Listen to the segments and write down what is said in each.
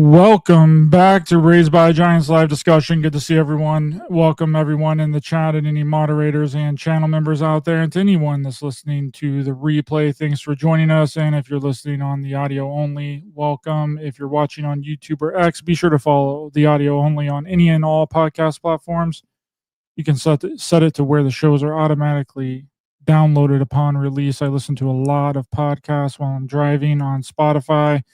Welcome back to Raised by Giants live discussion. Good to see everyone. Welcome everyone in the chat and any moderators and channel members out there, and to anyone that's listening to the replay. Thanks for joining us. And if you're listening on the audio only, welcome. If you're watching on YouTube or X, be sure to follow the audio only on any and all podcast platforms. You can set it to where the shows are automatically downloaded upon release. I listen to a lot of podcasts while I'm driving on Spotify,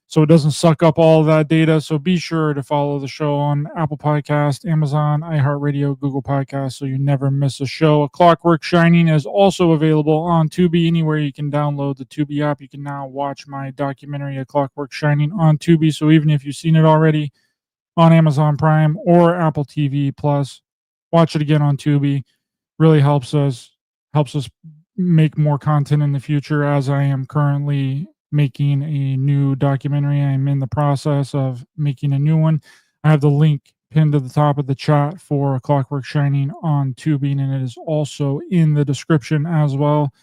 so it doesn't suck up all of that data. So be sure to follow the show on Apple Podcast, Amazon, iHeartRadio, Google Podcasts, so you never miss a show. A Clockwork Shining is also available on Tubi. Anywhere you can download the Tubi app, you can now watch my documentary, A Clockwork Shining, on Tubi. So even if you've seen it already on Amazon Prime or Apple TV Plus, watch it again on Tubi. Really helps us make more content in the future, as I am currently making a new documentary. I'm in the process of making a new one. I have the link pinned to the top of the chat for Clockwork Shining on Tubi, and it is also in the description as well.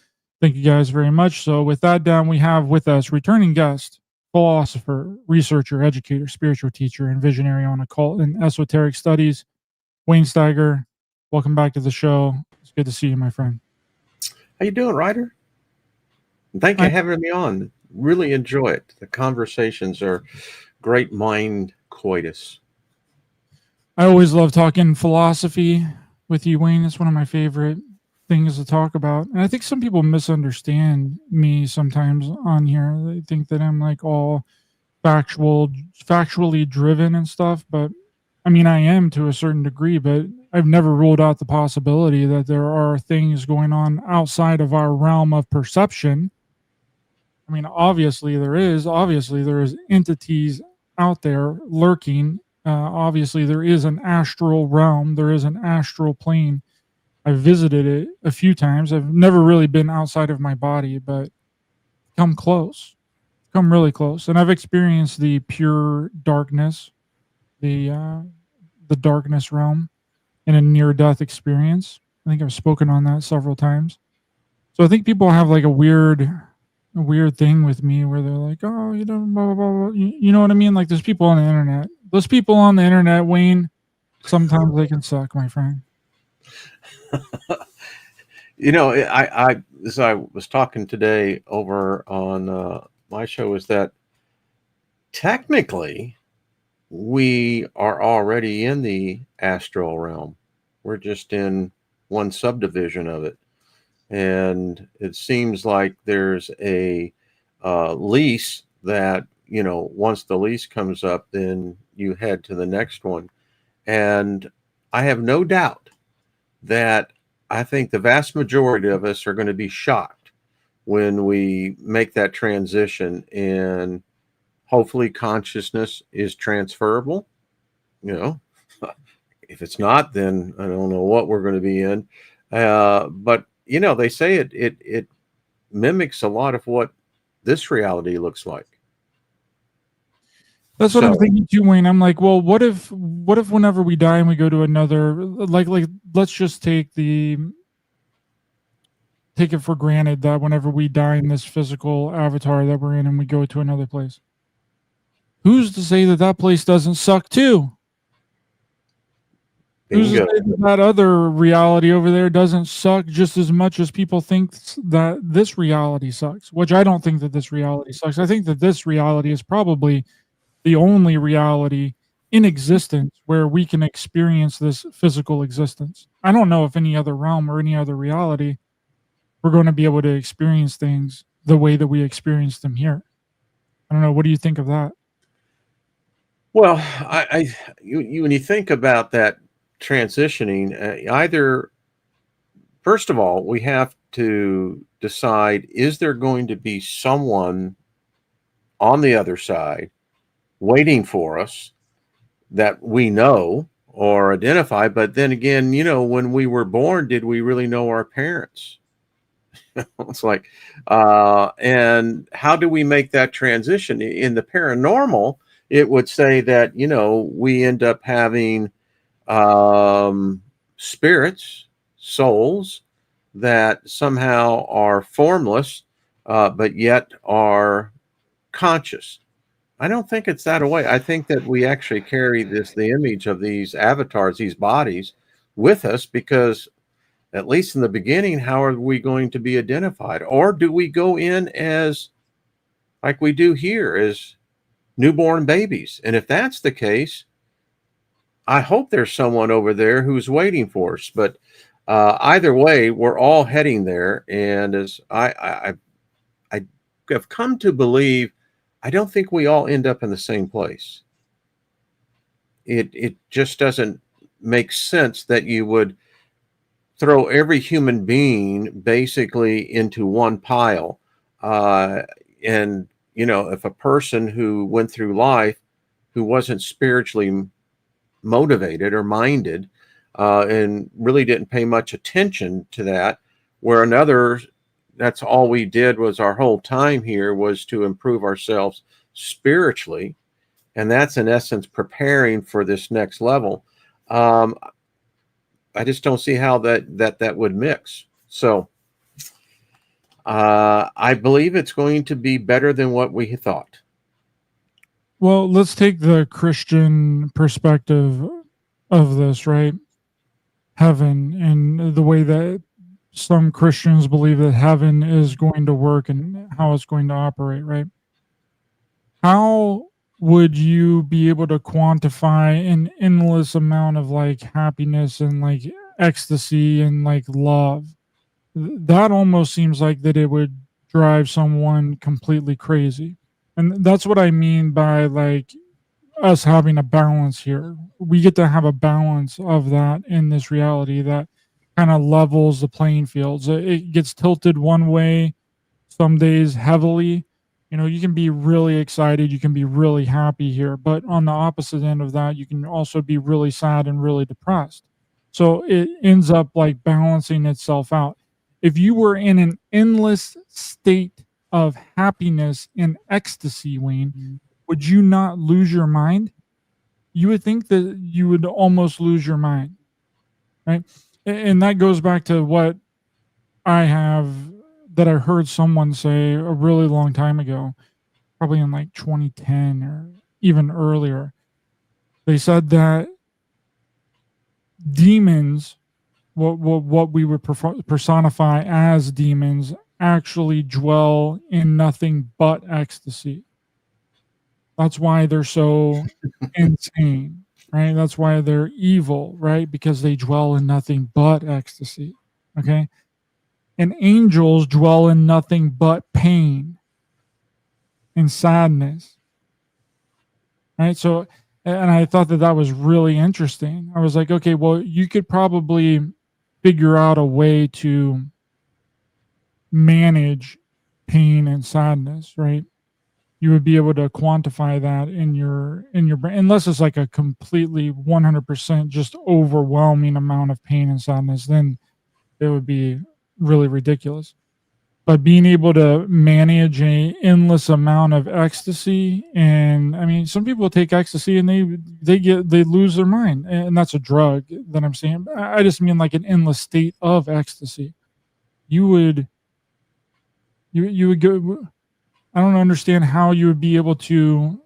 Thank you guys very much. So with that down, we have with us returning guest, philosopher, researcher, educator, spiritual teacher, and visionary on occult and esoteric studies, Wayne Steiger. Welcome back to the show. It's good to see you, my friend. How you doing, Ryder? Thank you for having me on. Really enjoy it. The conversations are great mind coitus. I always love talking philosophy with you, Wayne. It's one of my favorite things to talk about. And I think some people misunderstand me sometimes on here. They think that I'm like all factually driven and stuff. But I mean, I am to a certain degree, but I've never ruled out the possibility that there are things going on outside of our realm of perception. I mean, obviously there is entities out there lurking. Obviously there is an astral realm. There is an astral plane. I've visited it a few times. I've never really been outside of my body, but come really close. And I've experienced the pure darkness, the darkness realm, in a near-death experience. I think I've spoken on that several times. So I think people have like a weird thing with me where they're like, oh, you know, blah, blah, blah. You know what I mean? Like, there's people on the internet. Those people on the internet, Wayne, sometimes they can suck, my friend. You know, I as I was talking today over on my show, is that technically we are already in the astral realm. We're just in one subdivision of it. And it seems like there's a lease that, you know, once the lease comes up, then you head to the next one. And I have no doubt that I think the vast majority of us are going to be shocked when we make that transition, and hopefully consciousness is transferable. You know, if it's not, then I don't know what we're going to be in. But you know, they say it mimics a lot of what this reality looks like. That's what I'm thinking too, Wayne. I'm like, well, what if whenever we die and we go to another, like let's just take it for granted that whenever we die in this physical avatar that we're in and we go to another place, who's to say that place doesn't suck too? Who's to say that other reality over there doesn't suck just as much as people think that this reality sucks? Which I don't think that this reality sucks. I think that this reality is probably the only reality in existence where we can experience this physical existence. I don't know if any other realm or any other reality we're going to be able to experience things the way that we experience them here. I don't know. What do you think of that? Well, when you think about that transitioning, either, first of all, we have to decide, is there going to be someone on the other side waiting for us that we know or identify? But then again, you know, when we were born, did we really know our parents? It's like, and how do we make that transition? In the paranormal, it would say that, you know, we end up having spirits, souls that somehow are formless, but yet are conscious. I don't think it's that away. I think that we actually carry the image of these avatars, these bodies, with us because at least in the beginning, how are we going to be identified? Or do we go in as like we do here as newborn babies? And if that's the case, I hope there's someone over there who's waiting for us. But either way, we're all heading there. And as I have come to believe, I don't think we all end up in the same place. It just doesn't make sense that you would throw every human being basically into one pile. And, you know, if a person who went through life who wasn't spiritually motivated or minded and really didn't pay much attention to that, where another, that's all we did was our whole time here was to improve ourselves spiritually. And that's in essence preparing for this next level. I just don't see how that would mix. So I believe it's going to be better than what we thought. Well, let's take the Christian perspective of this, right? Heaven, and the way that some Christians believe that heaven is going to work and how it's going to operate, right? How would you be able to quantify an endless amount of like happiness and like ecstasy and like love? That almost seems like that it would drive someone completely crazy. And that's what I mean by like us having a balance here. We get to have a balance of that in this reality that kind of levels the playing fields. It gets tilted one way some days heavily. You know, you can be really excited, you can be really happy here, but on the opposite end of that, you can also be really sad and really depressed. So it ends up like balancing itself out. If you were in an endless state of happiness and ecstasy, Wayne, would you not lose your mind? You would think that you would almost lose your mind, right? And that goes back to what I have that I heard someone say a really long time ago, probably in like 2010 or even earlier. They said that demons, what we would personify as demons, actually dwell in nothing but ecstasy. That's why they're so insane, right? That's why they're evil, right? Because they dwell in nothing but ecstasy. Okay. And angels dwell in nothing but pain and sadness. Right. So, and I thought that was really interesting. I was like, okay, well, you could probably figure out a way to manage pain and sadness, right? You would be able to quantify that in your brain, unless it's like a completely 100% just overwhelming amount of pain and sadness, then it would be really ridiculous. But being able to manage a endless amount of ecstasy, and I mean, some people take ecstasy and they lose their mind, and that's a drug that I'm saying. I just mean like an endless state of ecstasy. You would you would go. I don't understand how you would be able to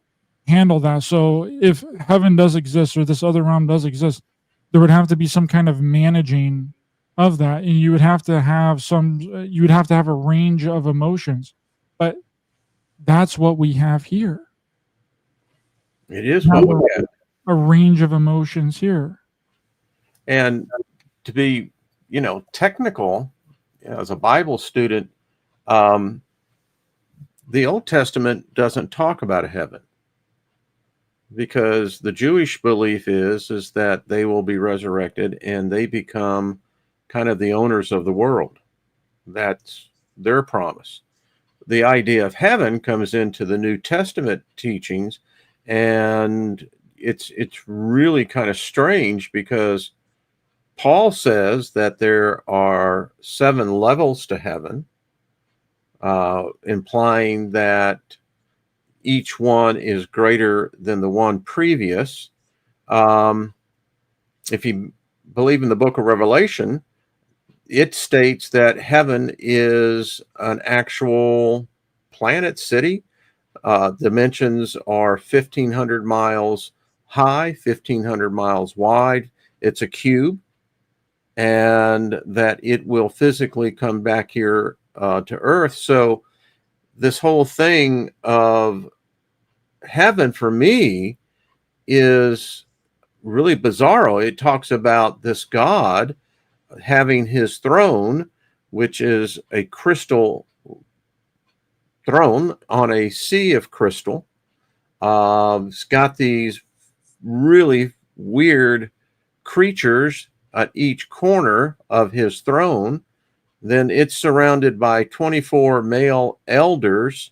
handle that. So if heaven does exist or this other realm does exist, there would have to be some kind of managing of that, and you would have to have you would have to have a range of emotions. But that's what we have here. It is We what have we have. a range of emotions here. And to be, you know, technical, you know, as a Bible student, the Old Testament doesn't talk about a heaven because the Jewish belief is that they will be resurrected and they become kind of the owners of the world. That's their promise. The idea of heaven comes into the New Testament teachings, and it's really kind of strange because Paul says that there are 7 levels to heaven, implying that each one is greater than the one previous. If you believe in the book of Revelation, it states that heaven is an actual planet, city, dimensions are 1,500 miles high, 1,500 miles wide. It's a cube, and that it will physically come back here to Earth. So this whole thing of heaven for me is really bizarro. It talks about this God having his throne, which is a crystal throne on a sea of crystal. It's got these really weird creatures at each corner of his throne. Then it's surrounded by 24 male elders.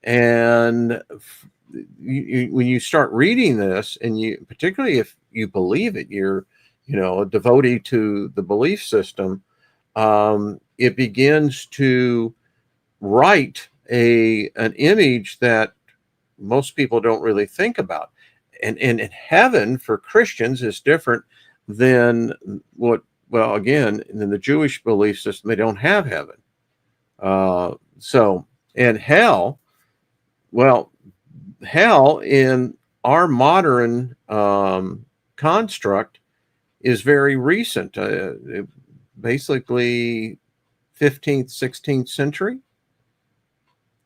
And when you start reading this, and you, particularly if you believe it, you're, a devotee to the belief system, it begins to write an image that most people don't really think about. And heaven for Christians is different than again, in the Jewish belief system, they don't have heaven. And hell, hell in our modern construct is very recent, basically 15th, 16th century.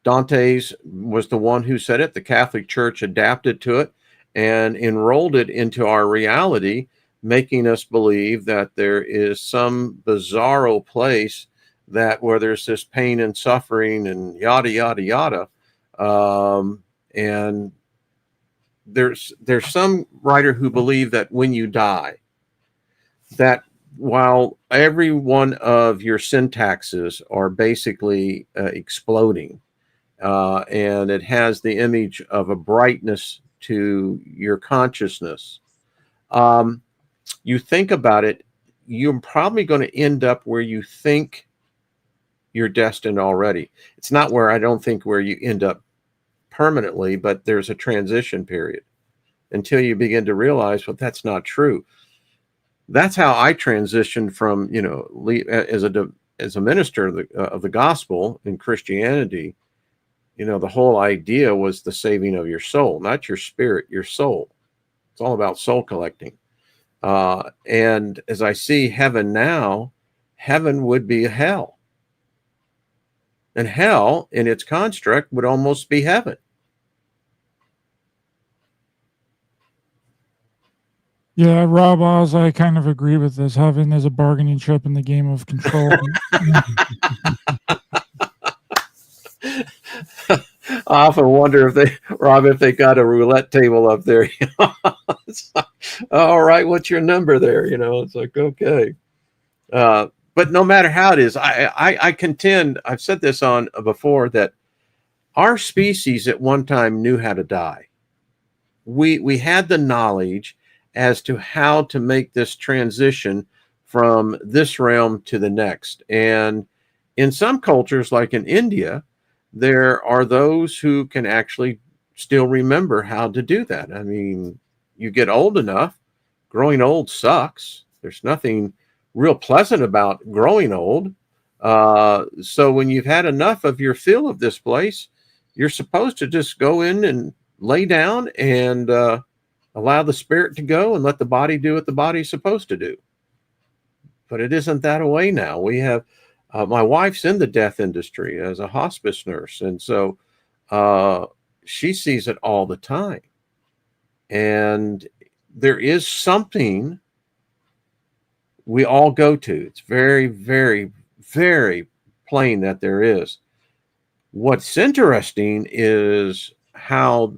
Dante's was the one who said it. The Catholic Church adapted to it and enrolled it into our reality, making us believe that there is some bizarro place where there's this pain and suffering and yada, yada, yada. And there's some writer who believe that when you die, that while every one of your syntaxes are basically exploding, and it has the image of a brightness to your consciousness, you think about it, you're probably going to end up where you think you're destined already. It's not I don't think where you end up permanently, but there's a transition period until you begin to realize, well, that's not true. That's how I transitioned from, as a minister of the gospel in Christianity. The whole idea was the saving of your soul, not your spirit, your soul. It's all about soul collecting. And as I see heaven now, heaven would be a hell. And hell, in its construct, would almost be heaven. Yeah, Rob Oz, I kind of agree with this. Heaven is a bargaining chip in the game of control. I often wonder if they got a roulette table up there. It's like, all right, what's your number there? It's like, okay. But no matter how it is, I contend, I've said this on before, that our species at one time knew how to die. We had the knowledge as to how to make this transition from this realm to the next. And in some cultures, like in India, there are those who can actually still remember how to do that. I mean, you get old enough, growing old sucks. There's nothing real pleasant about growing old. So when you've had enough of your fill of this place, you're supposed to just go in and lay down and allow the spirit to go and let the body do what the body's supposed to do. But it isn't that way now. We have, my wife's in the death industry as a hospice nurse. And so she sees it all the time. And there is something we all go to. It's very, very, very plain that there is. What's interesting is how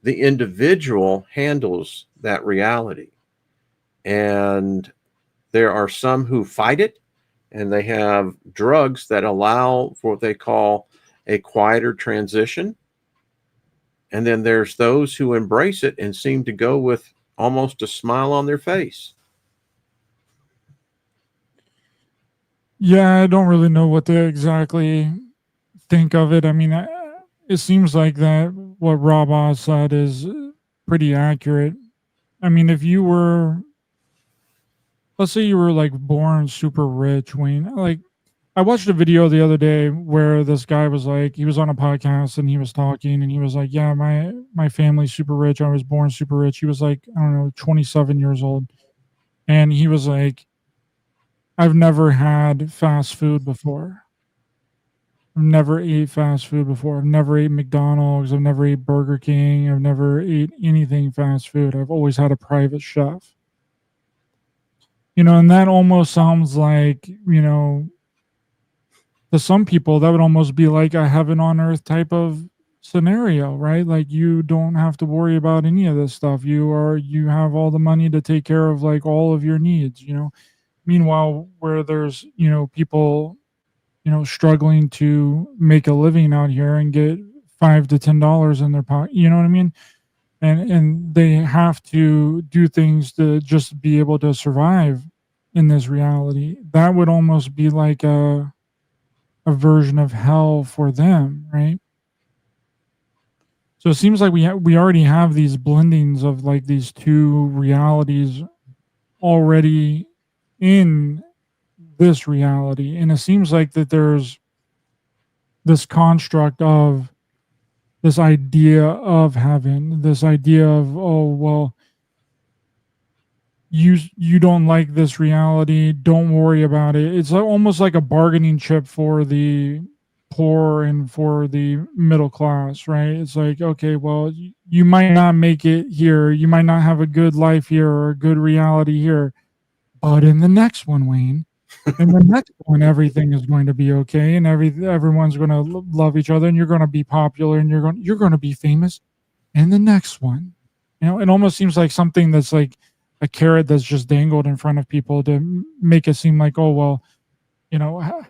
the individual handles that reality. And there are some who fight it, and they have drugs that allow for what they call a quieter transition. And then there's those who embrace it and seem to go with almost a smile on their face. Yeah, I don't really know what to exactly think of it. I mean, it seems like that what Rob Oz said is pretty accurate. I mean, if you were, let's say you were like born super rich, Wayne, like I watched a video the other day where this guy was like, he was on a podcast and he was talking and he was like, yeah, my family's super rich. I was born super rich. He was like, I don't know, 27 years old. And he was like, I've never had fast food before. I've never ate fast food before. I've never ate McDonald's. I've never ate Burger King. I've never ate anything fast food. I've always had a private chef. And that almost sounds like, to some people, that would almost be like a heaven on earth type of scenario, right? Like you don't have to worry about any of this stuff. You have all the money to take care of like all of your needs. Meanwhile, where there's, people, struggling to make a living out here and get $5 to $10 in their pocket, you know what I mean? And they have to do things to just be able to survive in this reality. That would almost be like a version of hell for them, right? So it seems like we already have these blendings of like these two realities already in this reality, and it seems like that there's this construct of this idea of heaven, this idea of, oh well, you don't like this reality, don't worry about it. It's almost like a bargaining chip for the poor and for the middle class, right? It's like, okay, well, you might not make it here, you might not have a good life here or a good reality here, but in the next one, Wayne, in the next one, everything is going to be okay, and everyone's going to love each other, and you're going to be popular, and you're going to be famous. In the next one, it almost seems like something that's like a carrot that's just dangled in front of people to make it seem like, oh well,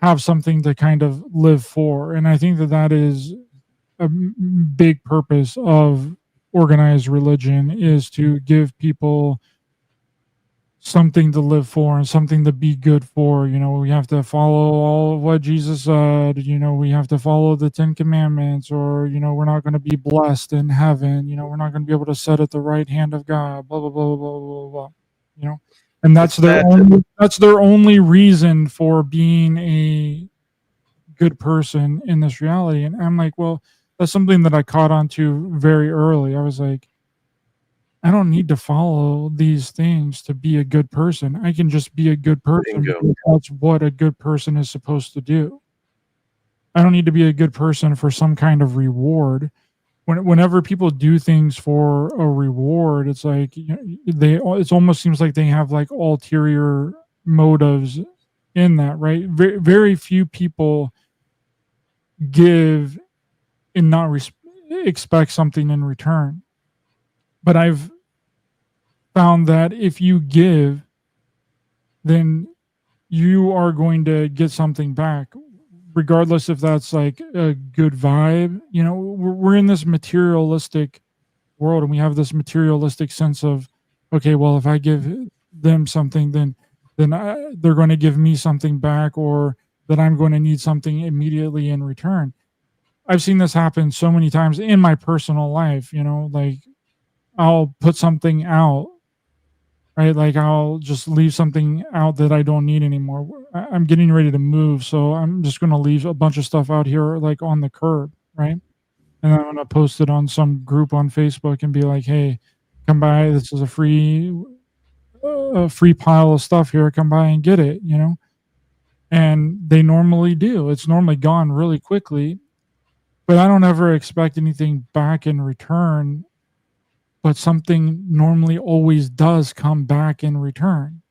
have something to kind of live for. And I think that is a big purpose of organized religion, is to give people something to live for and something to be good for. We have to follow all of what Jesus said. We have to follow the 10 Commandments, or, we're not going to be blessed in heaven. We're not going to be able to sit at the right hand of God, blah, blah, blah, blah, blah, blah, and that's their only reason for being a good person in this reality. And I'm like, well, that's something that I caught on to very early. I was like, I don't need to follow these things to be a good person. I can just be a good person because that's what a good person is supposed to do. I don't need to be a good person for some kind of reward. Whenever people do things for a reward, it's like it almost seems like they have like ulterior motives in that, right? Very, very few people give and not expect something in return. But I've found that if you give, then you are going to get something back, regardless if that's like a good vibe. We're in this materialistic world, and we have this materialistic sense of, okay, well, if I give them something, then they're going to give me something back, or that I'm going to need something immediately in return. I've seen this happen so many times in my personal life. Like I'll put something out, right? Like I'll just leave something out that I don't need anymore. I'm getting ready to move, so I'm just going to leave a bunch of stuff out here, like on the curb, right? And I'm going to post it on some group on Facebook and be like, "Hey, come by. This is a free pile of stuff here. Come by and get it." And they normally do. It's normally gone really quickly, but I don't ever expect anything back in return. But something normally always does come back in return,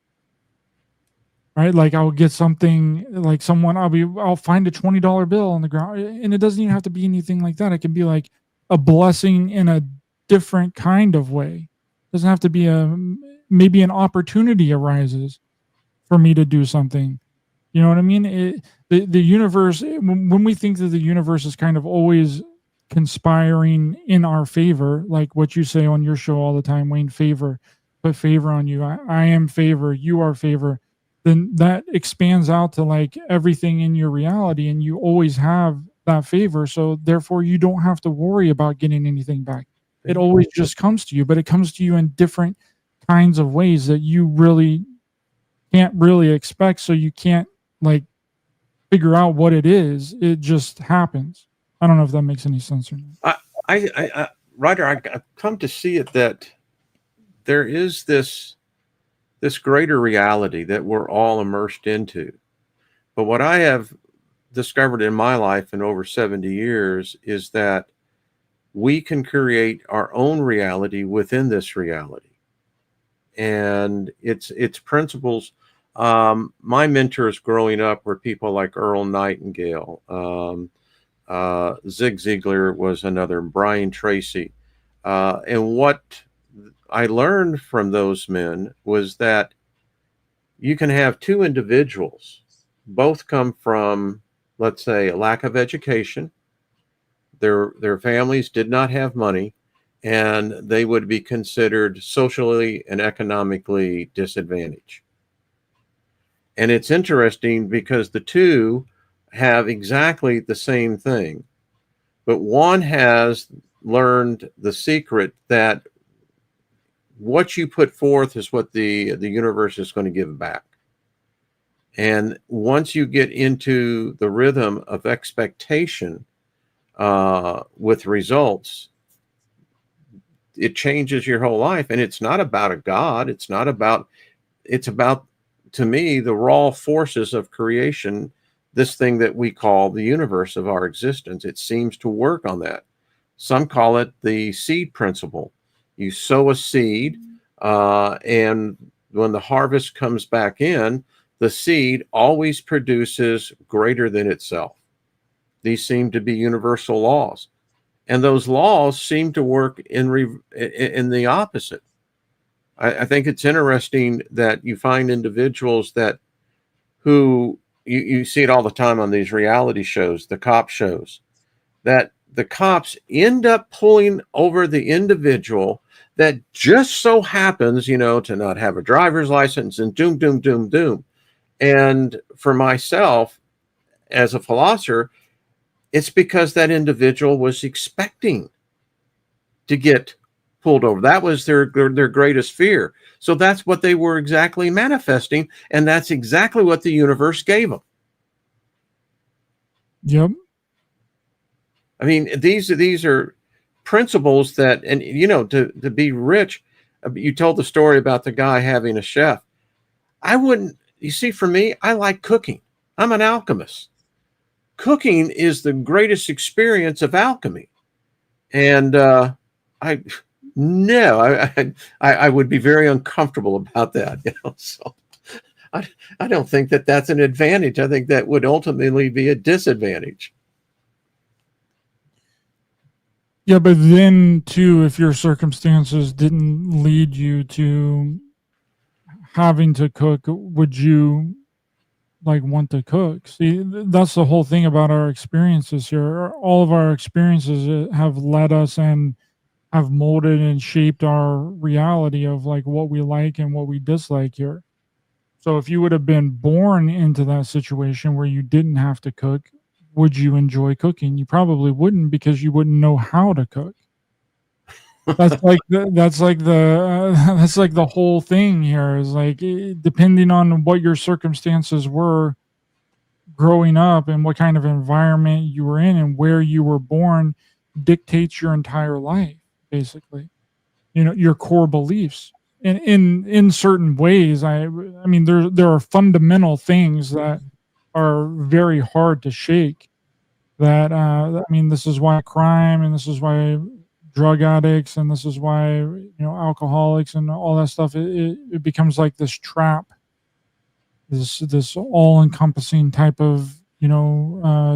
right? Like I'll get something, like I'll find a $20 bill on the ground, and it doesn't even have to be anything like that. It can be like a blessing in a different kind of way. It doesn't have to be maybe an opportunity arises for me to do something. You know what I mean? The universe, when we think that the universe is kind of always conspiring in our favor, like what you say on your show all the time, Wayne, favor, put favor on you. I am favor, you are favor. Then that expands out to like everything in your reality, and you always have that favor. So therefore, you don't have to worry about getting anything back. It always just comes to you, but it comes to you in different kinds of ways that you really can't really expect. So you can't like figure out what it is. It just happens. I don't know if that makes any sense or not. Ryder, I've come to see it that there is this greater reality that we're all immersed into. But what I have discovered in my life in over 70 years is that we can create our own reality within this reality. And it's principles. My mentors growing up were people like Earl Nightingale. Zig Ziglar was another, Brian Tracy. And what I learned from those men was that you can have two individuals, both come from, let's say, a lack of education. Their families did not have money, and they would be considered socially and economically disadvantaged. And it's interesting because the two have exactly the same thing, but one has learned the secret that what you put forth is what the universe is going to give back. And once you get into the rhythm of expectation with results, it changes your whole life. And it's not about a God. It's about, to me, the raw forces of creation, this thing that we call the universe of our existence. It seems to work on that. Some call it the seed principle. You sow a seed, and when the harvest comes back in, the seed always produces greater than itself. These seem to be universal laws. And those laws seem to work in the opposite. I think it's interesting that you find individuals that who you see it all the time on these reality shows, the cop shows, that the cops end up pulling over the individual that just so happens, to not have a driver's license, and doom, doom, doom, doom. And for myself, as a philosopher, it's because that individual was expecting to get pulled over. That was their greatest fear. So that's what they were exactly manifesting, and that's exactly what the universe gave them. Yep. I mean, these are principles that, and to be rich. You told the story about the guy having a chef. I wouldn't. You see, for me, I like cooking. I'm an alchemist. Cooking is the greatest experience of alchemy, and I would be very uncomfortable about that. So I don't think that that's an advantage. I think that would ultimately be a disadvantage. Yeah, but then too, if your circumstances didn't lead you to having to cook, would you want to cook? See, that's the whole thing about our experiences here. All of our experiences have led us and have molded and shaped our reality of what we like and what we dislike here. So if you would have been born into that situation where you didn't have to cook, would you enjoy cooking? You probably wouldn't, because you wouldn't know how to cook. That's like the whole thing here is depending on what your circumstances were growing up and what kind of environment you were in and where you were born dictates your entire life, basically. Your core beliefs. In certain ways, I mean, there are fundamental things that are very hard to shake. That I mean, this is why crime, and this is why drug addicts, and this is why alcoholics and all that stuff. It becomes like this trap, this all encompassing type of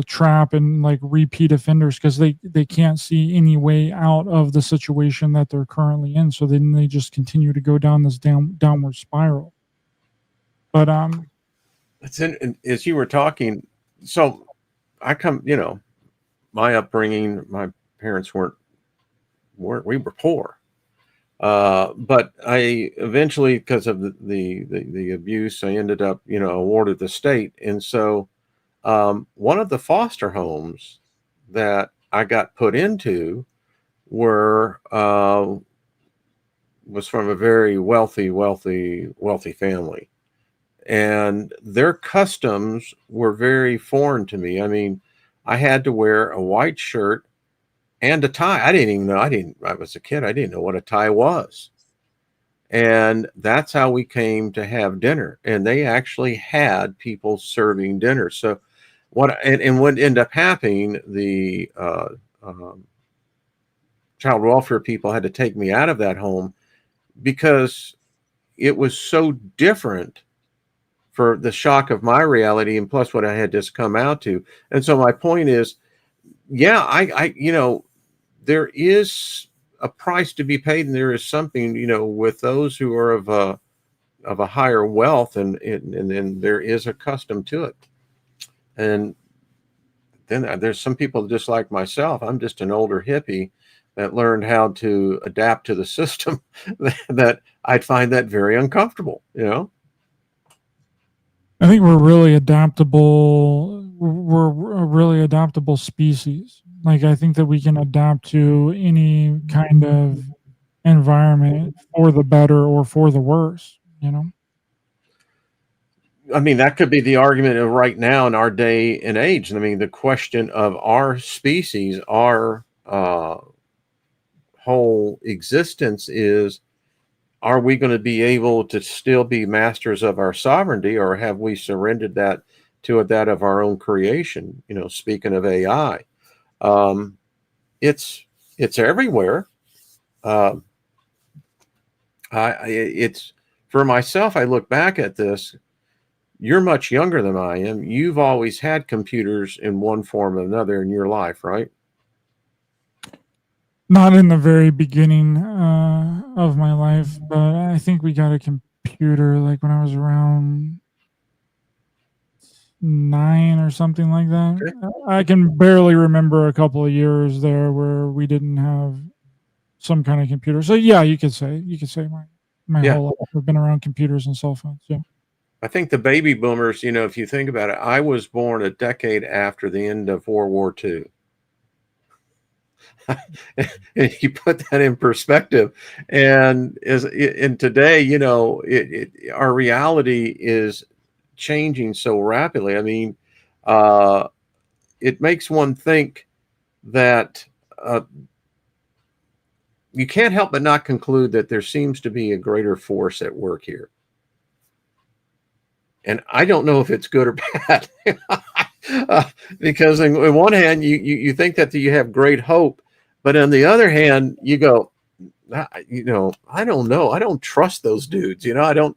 trap, and repeat offenders, because they can't see any way out of the situation that they're currently in, so then they just continue to go down this downward spiral. But as you were talking, so I come, my upbringing, my parents weren't we were poor, but I eventually, because of the abuse, I ended up awarded the state. And so one of the foster homes that I got put into was from a very wealthy family. and their customs were very foreign to me. I mean, I had to wear a white shirt and a tie. I didn't even know. I was a kid. I didn't know what a tie was. And that's how we came to have dinner. And they actually had people serving dinner. So what ended up happening, the child welfare people had to take me out of that home because it was so different for the shock of my reality, and plus what I had just come out to. And so my point is, yeah, I there is a price to be paid, and there is something, with those who are of a higher wealth, and there is a custom to it. And then there's some people just like myself. I'm just an older hippie that learned how to adapt to the system that I'd find that very uncomfortable, I think we're really adaptable. We're a really adaptable species. Like, I think that we can adapt to any kind of environment for the better or for the worse, I mean, that could be the argument of right now in our day and age. I mean, the question of our species, our whole existence is, are we going to be able to still be masters of our sovereignty, or have we surrendered that to that of our own creation? Speaking of AI, it's everywhere. It's for myself. I look back at this. You're much younger than I am. You've always had computers in one form or another in your life, right? Not in the very beginning of my life, but I think we got a computer like when I was around 9 or something like that. Okay. I can barely remember a couple of years there where we didn't have some kind of computer. So yeah, you could say my Yeah. whole life I've been around computers and cell phones. Yeah. I think the baby boomers, if you think about it, I was born a decade after the end of World War II. And you put that in perspective, and today, our reality is changing so rapidly. I mean, it makes one think that you can't help but not conclude that there seems to be a greater force at work here. And I don't know if it's good or bad. Because on one hand, you think that you have great hope, but on the other hand, you go, I don't know. I don't trust those dudes. I don't.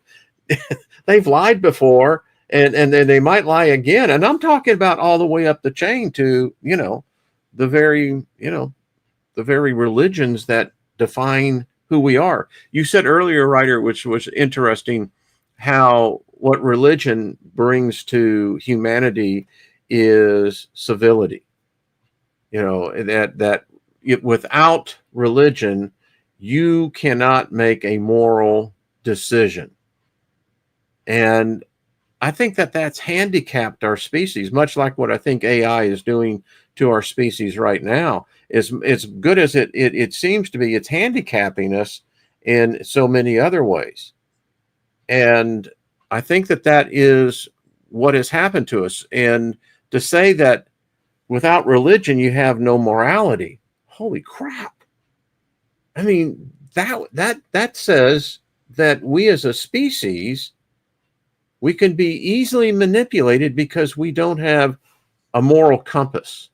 They've lied before, and they might lie again. And I'm talking about all the way up the chain to the very religions that define who we are. You said earlier, Ryder, which was interesting, how what religion brings to humanity is civility. Without religion, you cannot make a moral decision. And I think that that's handicapped our species, much like what I think AI is doing to our species right now. As good as it seems to be, it's handicapping us in so many other ways. And I think that is what has happened to us. And to say that without religion, you have no morality. Holy crap. I mean, that says that we as a species, we can be easily manipulated because we don't have a moral compass.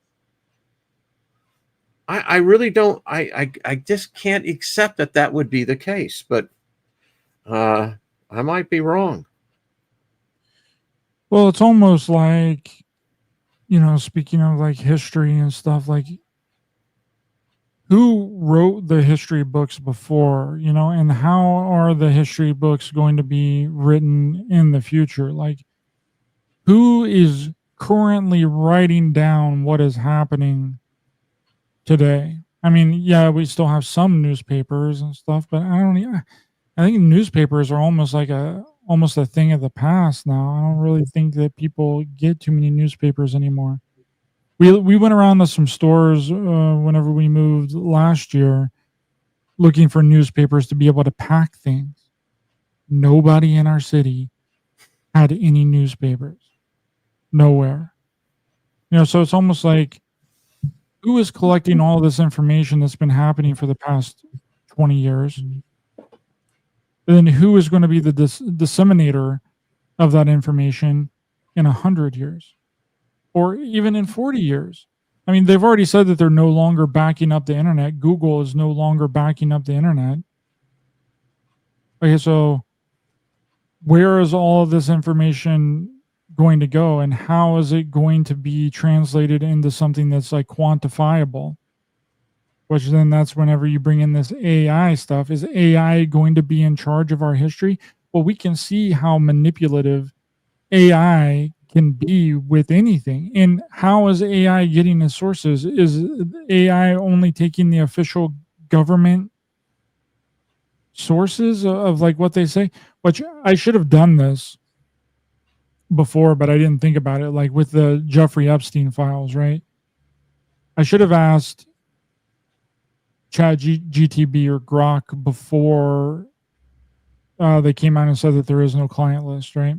I really don't. I just can't accept that would be the case. But I might be wrong. Well, it's almost like, speaking of like history and stuff, like who wrote the history books before, and how are the history books going to be written in the future? Like, who is currently writing down what is happening today? I mean, yeah, we still have some newspapers and stuff, but I think newspapers are almost a thing of the past now. I don't really think that people get too many newspapers anymore. We went around to some stores whenever we moved last year, looking for newspapers to be able to pack things. Nobody in our city had any newspapers. Nowhere. So it's almost like, who is collecting all this information that's been happening for the past 20 years? And then who is going to be the disseminator of that information in 100 years? Or even in 40 years? I mean, they've already said that they're no longer backing up the internet. Google is no longer backing up the internet. Okay, so where is all of this information going to go, and how is it going to be translated into something that's like quantifiable? Which then that's whenever you bring in this AI stuff. Is AI going to be in charge of our history? Well, we can see how manipulative AI can be with anything. And how is AI getting its sources? Is AI only taking the official government sources of like what they say? Which I should have done this before, but I didn't think about it. Like with the Jeffrey Epstein files, right? I should have asked GTB or Grok before they came out and said that there is no client list, right?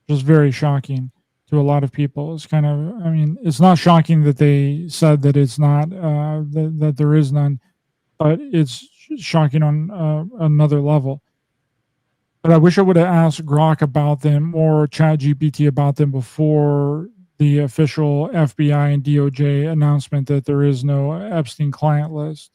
Just very shocking to a lot of people. It's kind of, I mean, it's not shocking that they said that it's not, that there is none, but it's shocking on another level. But I wish I would have asked Grok about them or ChatGPT about them before the official FBI and DOJ announcement that there is no Epstein client list,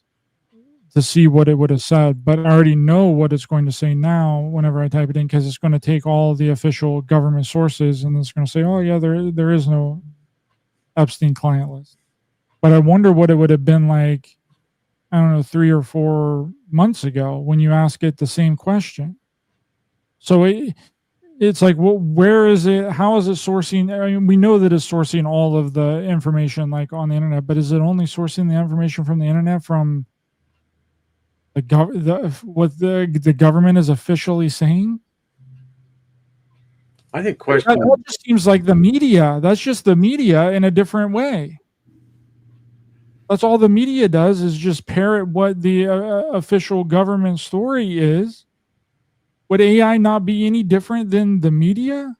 to see what it would have said. But I already know what it's going to say now whenever I type it in, because it's going to take all the official government sources and it's going to say, oh yeah, there is no Epstein client list. But I wonder what it would have been like, I don't know, 3 or 4 months ago when you ask it the same question. So it's like, well, where is it? How is it sourcing? I mean, we know that it's sourcing all of the information like on the internet, but is it only sourcing the information from the internet, from what the government is officially saying? I think That just seems like the media. That's just the media in a different way. That's all the media does, is just parrot what the official government story is. Would AI not be any different than the media?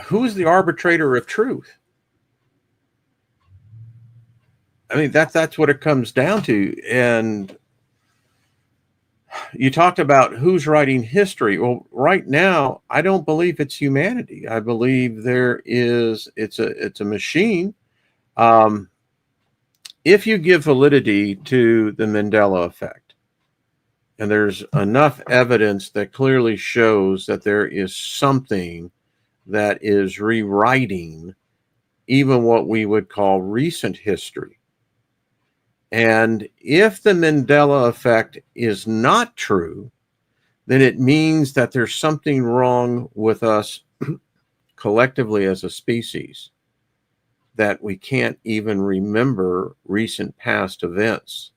Who's the arbitrator of truth? I mean, that's what it comes down to. And you talked about who's writing history. Well, right now, I don't believe it's humanity. I believe it's a machine. If you give validity to the Mandela effect, and there's enough evidence that clearly shows that there is something that is rewriting even what we would call recent history. And if the Mandela effect is not true, then it means that there's something wrong with us collectively as a species, that we can't even remember recent past events.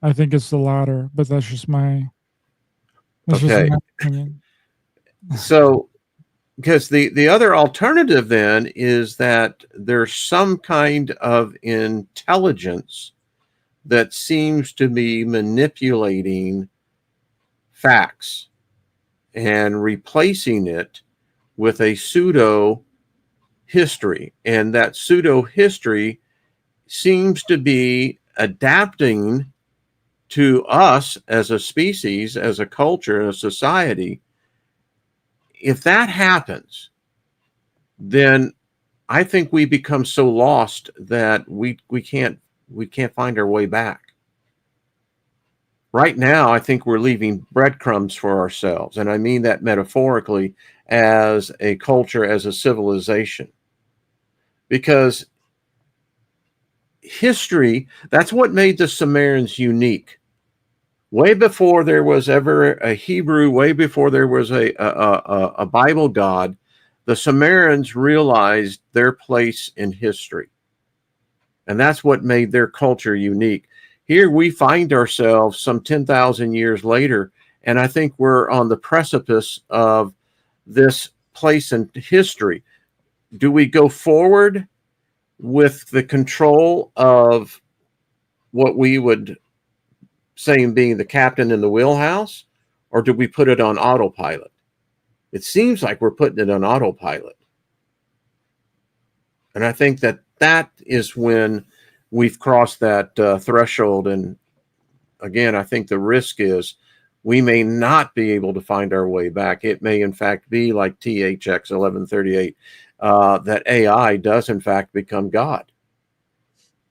I think it's the latter, but that's just my opinion. So, because the other alternative then is that there's some kind of intelligence that seems to be manipulating facts and replacing it with a pseudo history. And that pseudo history seems to be adapting to us as a species, as a culture, a society. If that happens, then I think we become so lost that we can't find our way back. Right now, I think we're leaving breadcrumbs for ourselves. And I mean that metaphorically, as a culture, as a civilization. Because history, that's what made the Sumerians unique. Way before there was ever a Hebrew, way before there was a Bible God, the Sumerians realized their place in history. And that's what made their culture unique. Here we find ourselves some 10,000 years later, and I think we're on the precipice of this place in history. Do we go forward with the control of what we would say being the captain in the wheelhouse, or do we put it on autopilot? it seems like we're putting it on autopilot. And I think that is when we've crossed that threshold. And again, I think the risk is we may not be able to find our way back. It may, in fact, be like THX 1138, that AI does, in fact, become God,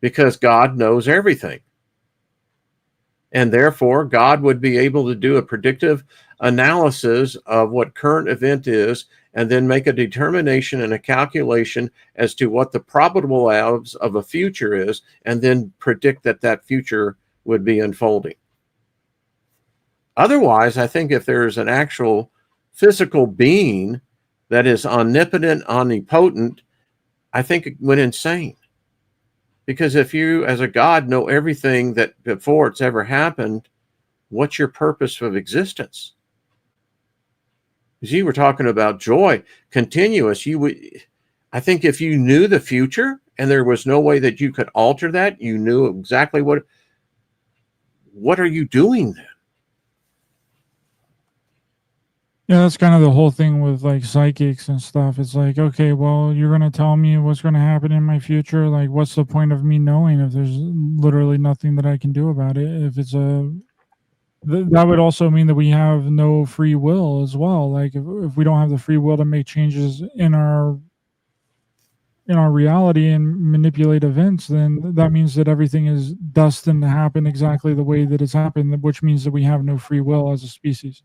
because God knows everything. And therefore, God would be able to do a predictive analysis of what current event is, and then make a determination and a calculation as to what the probable odds of a future is, and then predict that future would be unfolding. Otherwise, I think if there's an actual physical being that is omnipotent, omnipotent, I think it went insane. Because if you, as a God, know everything that before it's ever happened, what's your purpose of existence? Because you were talking about joy, continuous. I think if you knew the future and there was no way that you could alter that, you knew exactly what are you doing then? Yeah, that's kind of the whole thing with like psychics and stuff. It's like, okay, well, you're going to tell me what's going to happen in my future. Like, what's the point of me knowing if there's literally nothing that I can do about it? If it's that would also mean that we have no free will as well. Like, if we don't have the free will to make changes in our reality and manipulate events, then that means that everything is destined to happen exactly the way that it's happened, which means that we have no free will as a species.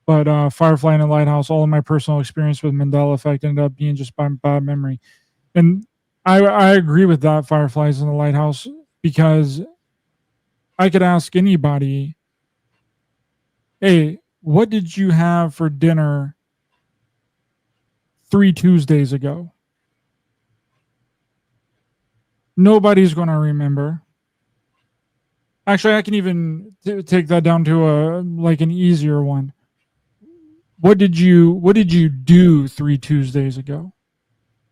But Firefly and the Lighthouse, all of my personal experience with Mandela Effect ended up being just by bad memory. And I agree with that, Fireflies in the Lighthouse, because I could ask anybody, hey, what did you have for dinner 3 Tuesdays ago? Nobody's going to remember. Actually, I can even take that down to an easier one. What did you do 3 Tuesdays ago?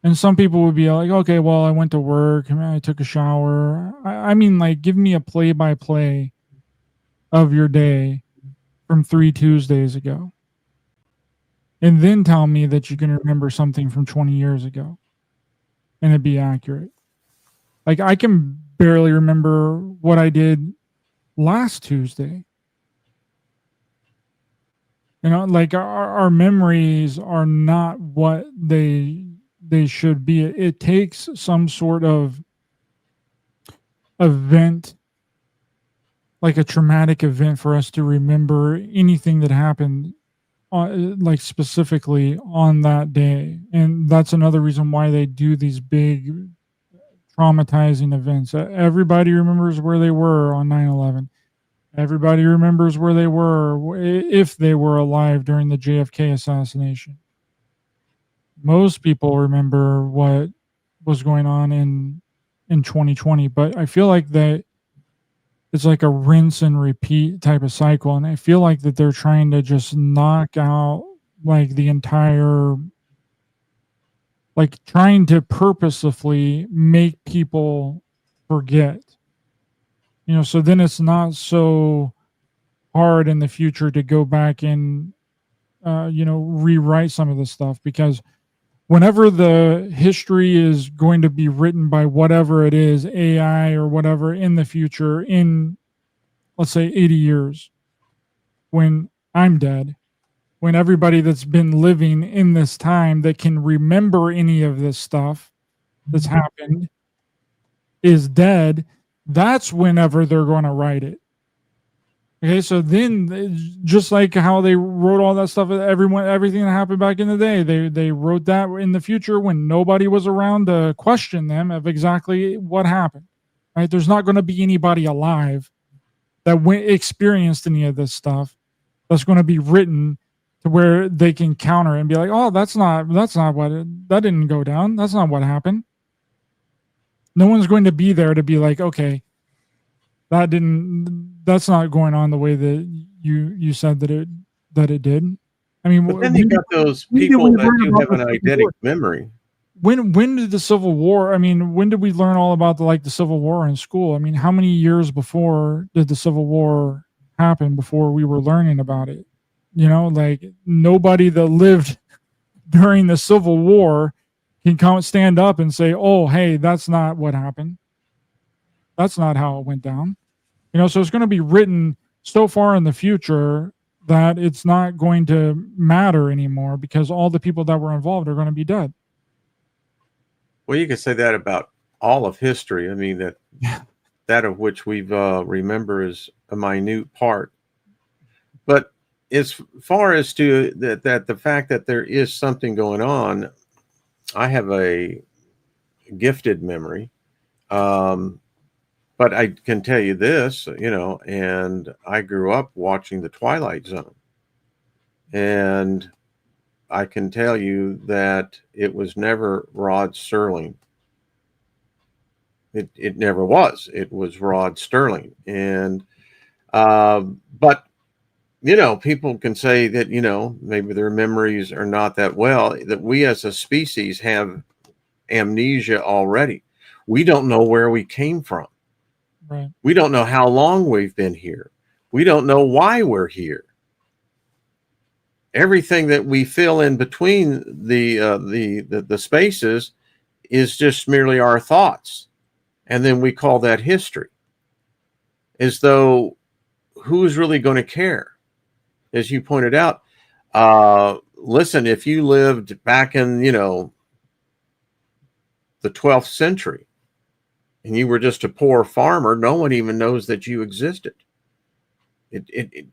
And some people would be like, okay, well, I went to work, I took a shower. I mean, like, give me a play-by-play of your day from 3 Tuesdays ago. And then tell me that you can remember something from 20 years ago. And it'd be accurate. Like, I can barely remember what I did last Tuesday. You know, like our memories are not what they should be. It takes some sort of event, like a traumatic event, for us to remember anything that happened, like specifically on that day. And that's another reason why they do these big traumatizing events. Everybody remembers where they were on 9/11. Everybody remembers where they were if they were alive during the JFK assassination. Most people remember what was going on in 2020, but I feel like that it's like a rinse and repeat type of cycle, and I feel like that they're trying to just knock out like the entire, like trying to purposefully make people forget. You know, so then it's not so hard in the future to go back and, rewrite some of this stuff, because whenever the history is going to be written by whatever it is, AI or whatever, in the future, in, let's say, 80 years, when I'm dead, when everybody that's been living in this time that can remember any of this stuff that's happened is dead, that's whenever they're going to write it. Okay, so then, just like how they wrote all that stuff, everything that happened back in the day, they wrote that in the future when nobody was around to question them of exactly what happened. Right? There's not going to be anybody alive that experienced any of this stuff that's going to be written to where they can counter it and be like, oh, that's not that didn't go down. That's not what happened. No one's going to be there to be like, okay, that's not going on the way that you said that it did. I mean, but then you got those people that do have an eidetic memory. When did the Civil War? I mean, when did we learn all about the Civil War in school? I mean, how many years before did the Civil War happen before we were learning about it? Like nobody that lived during the Civil War can stand up and say, oh, hey, that's not what happened. That's not how it went down. So it's going to be written so far in the future that it's not going to matter anymore because all the people that were involved are going to be dead. Well, you can say that about all of history. I mean, that of which we've remember is a minute part. But as far as to that the fact that there is something going on, I have a gifted memory. But I can tell you this, and I grew up watching The Twilight Zone. And I can tell you that it was never Rod Serling. It never was. It was Rod Sterling. And, but, people can say that, maybe their memories are not that well, that we as a species have amnesia already. We don't know where we came from. Right. We don't know how long we've been here. We don't know why we're here. Everything that we fill in between the spaces is just merely our thoughts. And then we call that history. As though who's really going to care? As you pointed out, listen, if you lived back in, the 12th century, and you were just a poor farmer, no one even knows that you existed.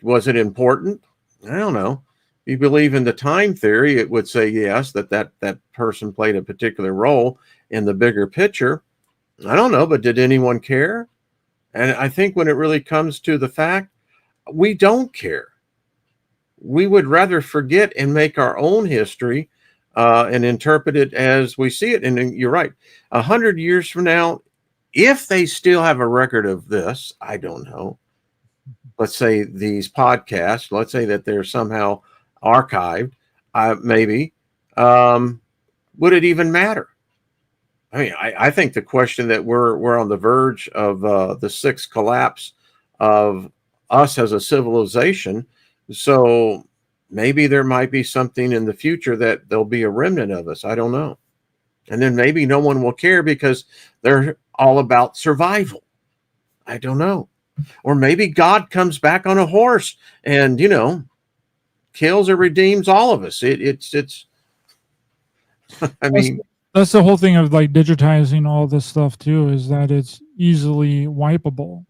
Was it important? I don't know. If you believe in the time theory, it would say yes, that person played a particular role in the bigger picture. I don't know, but did anyone care? And I think when it really comes to the fact, we don't care. We would rather forget and make our own history and interpret it as we see it. And you're right. 100 years from now, if they still have a record of this, I don't know. Let's say these podcasts, let's say that they're somehow archived, maybe. Would it even matter? I mean, I think the question that we're on the verge of the sixth collapse of us as a civilization. So maybe there might be something in the future that there'll be a remnant of us. I don't know. And then maybe no one will care because they're all about survival. I don't know. Or maybe God comes back on a horse and, kills or redeems all of us. It's I mean, that's the whole thing of like digitizing all this stuff too, is that it's easily wipeable.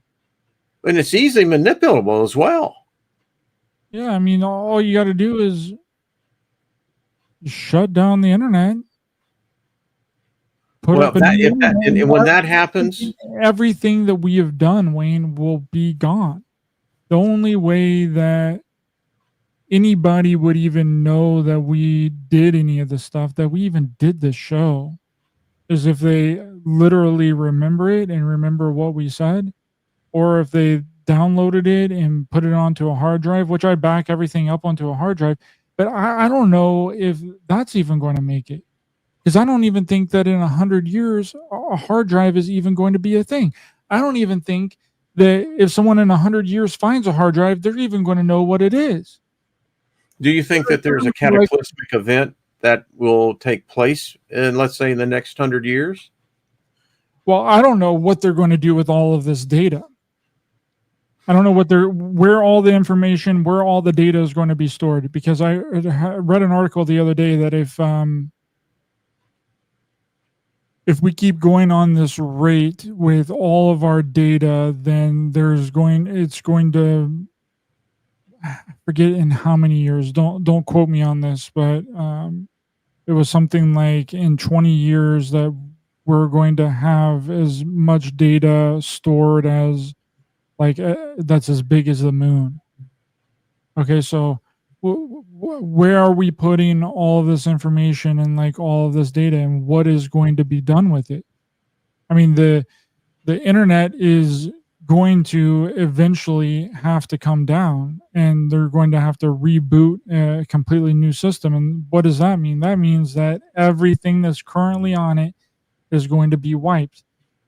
And it's easily manipulable as well. Yeah, I mean, all you got to do is shut down the internet. And when that happens, everything that we have done, Wayne, will be gone. The only way that anybody would even know that we did any of the stuff, that we even did this show, is if they literally remember it and remember what we said, or if they downloaded it and put it onto a hard drive, which I back everything up onto a hard drive. But I don't know if that's even going to make it. Because I don't even think that in 100 years, a hard drive is even going to be a thing. I don't even think that if someone in 100 years finds a hard drive, they're even going to know what it is. Do you think that there's a cataclysmic event that will take place in, let's say, in the next 100 years? Well, I don't know what they're going to do with all of this data. I don't know where all the information, where all the data is going to be stored. Because I read an article the other day that if we keep going on this rate with all of our data, then it's going to, I forget in how many years. Don't quote me on this, but it was something like in 20 years that we're going to have as much data stored as that's as big as the moon. Okay, so where are we putting all of this information and all of this data, and what is going to be done with it? I mean, the internet is going to eventually have to come down, and they're going to have to reboot a completely new system. And what does that mean? That means that everything that's currently on it is going to be wiped.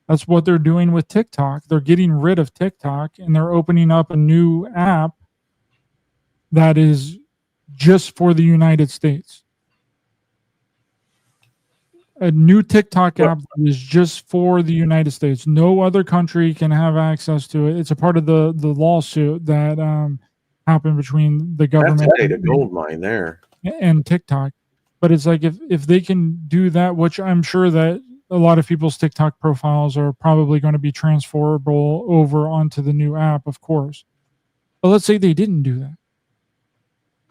That's what they're doing with TikTok. They're getting rid of TikTok, and they're opening up a new app that is just for the United States. A new TikTok app that is just for the United States. No other country can have access to it. It's a part of the lawsuit that happened between the government That's a data gold mine there. and TikTok. But it's like if they can do that, which I'm sure that a lot of people's TikTok profiles are probably going to be transferable over onto the new app, of course. But let's say they didn't do that.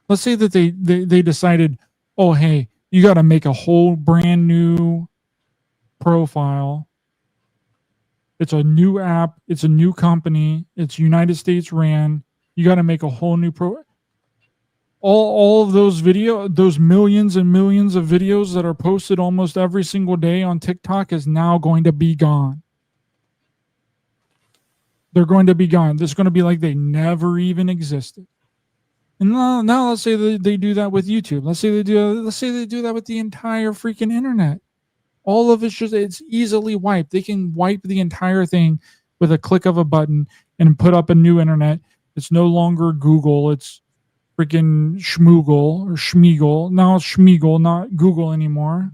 Let's say that they decided, oh, hey, you got to make a whole brand new profile. It's a new app. It's a new company. It's United States ran. You got to make a whole new all of those millions and millions of videos that are posted almost every single day on TikTok is now going to be gone. They're going to be gone. It's going to be like they never even existed. And now let's say they do that with YouTube. Let's say they do that with the entire freaking internet. All of it's easily wiped. They can wipe the entire thing with a click of a button and put up a new internet. It's no longer Google. It's freaking Schmoogle or Schmeagle. Now it's Schmeagle, not Google anymore.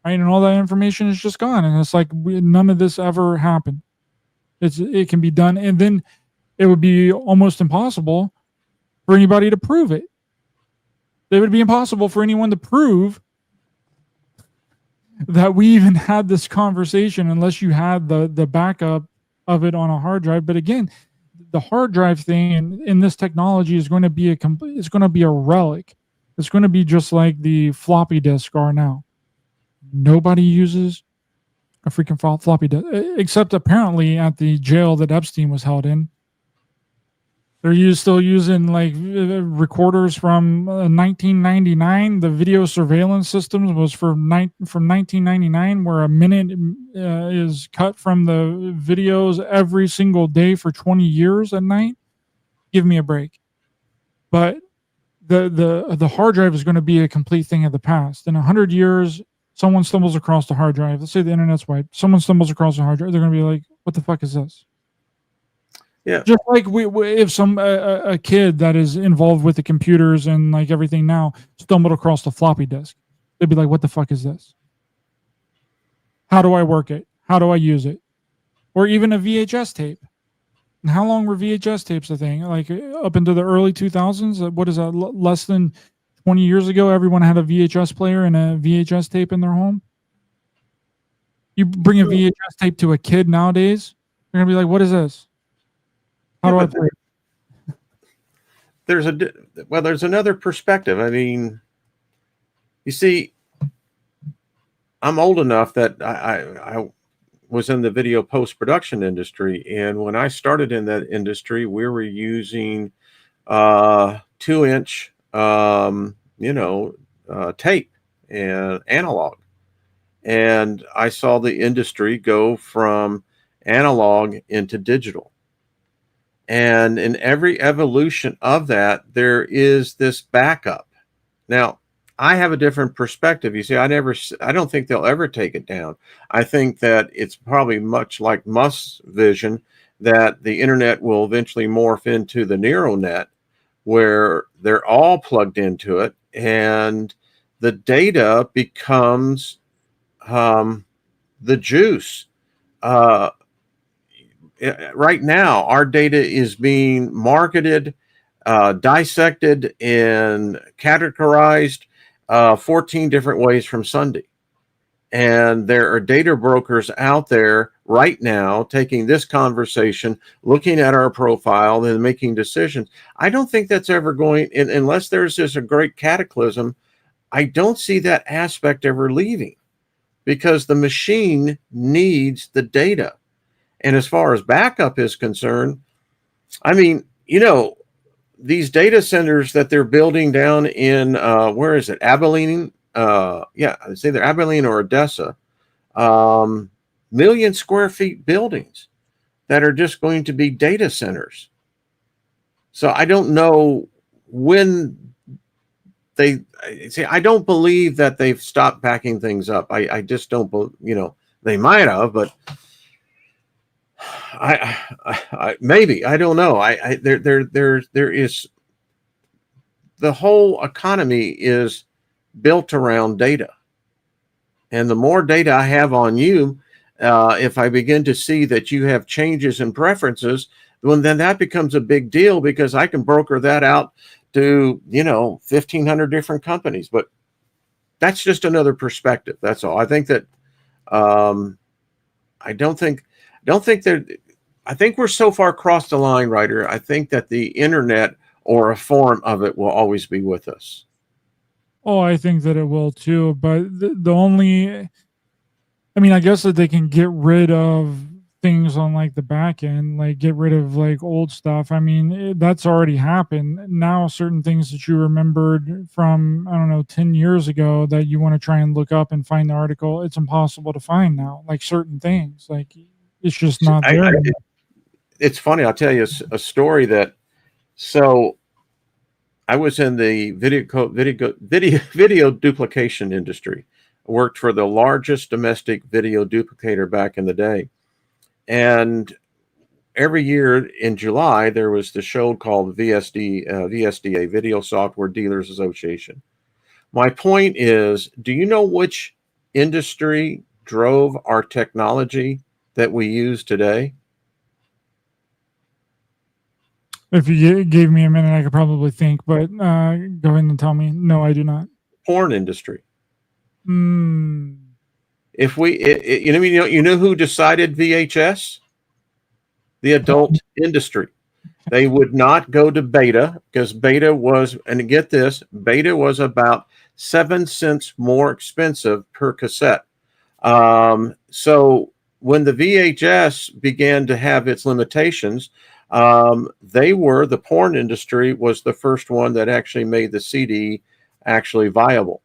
Right? And all that information is just gone. And it's like none of this ever happened. It can be done. And then it would be almost impossible for anybody to prove it. It would be impossible for anyone to prove that we even had this conversation unless you had the backup of it on a hard drive. But again, the hard drive thing in this technology is going to be it's going to be a relic. It's going to be just like the floppy disk are now. Nobody uses a freaking floppy disk, except apparently at the jail that Epstein was held in. They're still using like recorders from 1999. The video surveillance systems was from 1999, where a minute is cut from the videos every single day for 20 years at night. Give me a break. But the hard drive is going to be a complete thing of the past. In 100 years, someone stumbles across the hard drive. Let's say the internet's wiped. Someone stumbles across the hard drive. They're going to be like, "What the fuck is this?" Yeah. Just like if a kid that is involved with the computers and like everything now stumbled across the floppy disk, they'd be like, "What the fuck is this? How do I work it? How do I use it?" Or even a VHS tape. And how long were VHS tapes a thing? Like up into the early 2000s? What is that? Less than 20 years ago, everyone had a VHS player and a VHS tape in their home. You bring a VHS tape to a kid nowadays, they're gonna be like, "What is this? How do I play it?" There's another perspective. I mean, you see, I'm old enough that I was in the video post-production industry, and when I started in that industry, we were using 2-inch tape and analog, and I saw the industry go from analog into digital. And in every evolution of that, there is this backup. Now, I have a different perspective. You see, I don't think they'll ever take it down. I think that it's probably much like Musk's vision that the internet will eventually morph into the neural net, where they're all plugged into it, and the data becomes the juice. Right now, our data is being marketed, dissected, and categorized 14 different ways from Sunday. And there are data brokers out there right now taking this conversation, looking at our profile, and making decisions. I don't think that's ever going, unless there's just a great cataclysm, I don't see that aspect ever leaving, because the machine needs the data. And as far as backup is concerned, I mean, these data centers that they're building down in, where is it? Abilene? It's either Abilene or Odessa. Million square feet buildings that are just going to be data centers. So I don't know when I don't believe that they've stopped backing things up. I just don't, they might have, but I maybe, I don't know. There is the whole economy is built around data. And the more data I have on you, if I begin to see that you have changes in preferences, well, then that becomes a big deal because I can broker that out to, 1,500 different companies. But that's just another perspective. That's all. I think that I don't think that I think we're so far across the line, Ryder. I think that the internet or a form of it will always be with us. Oh, I think that it will too. But the only, I mean, I guess that they can get rid of things on like the back end, like get rid of like old stuff. I mean, that's already happened. Now, certain things that you remembered from, I don't know, 10 years ago that you want to try and look up and find the article, it's impossible to find now. Like certain things, like it's just not there anymore. It's funny. I'll tell you a story that, so I was in the video duplication industry. I worked for the largest domestic video duplicator back in the day. And every year in July, there was the show called VSDA, Video Software Dealers Association. My point is, do you know which industry drove our technology that we use today? If you gave me a minute, I could probably think, but go ahead and tell me. No, I do not. Porn industry. Mm. If we, you know who decided VHS? The adult industry. They would not go to beta because beta was, and get this, beta was about 7 cents more expensive per cassette. So when the VHS began to have its limitations, the porn industry was the first one that actually made the CD actually viable.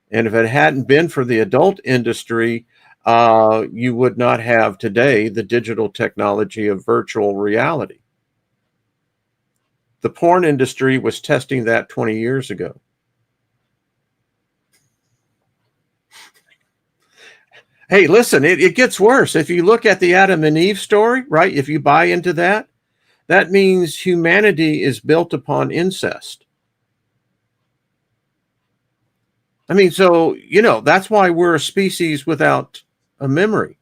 And if it hadn't been for the adult industry, you would not have today the digital technology of virtual reality. The porn industry was testing that 20 years ago. Hey, listen, it gets worse. If you look at the Adam and Eve story, right? If you buy into that, that means humanity is built upon incest. I mean, so, that's why we're a species without a memory.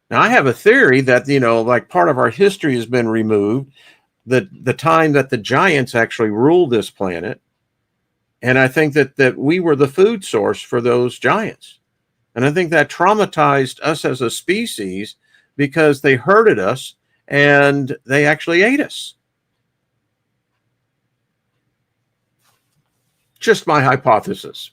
Now, I have a theory that, like part of our history has been removed, the time that the giants actually ruled this planet. And I think that we were the food source for those giants. And I think that traumatized us as a species because they herded us and they actually ate us. Just my hypothesis.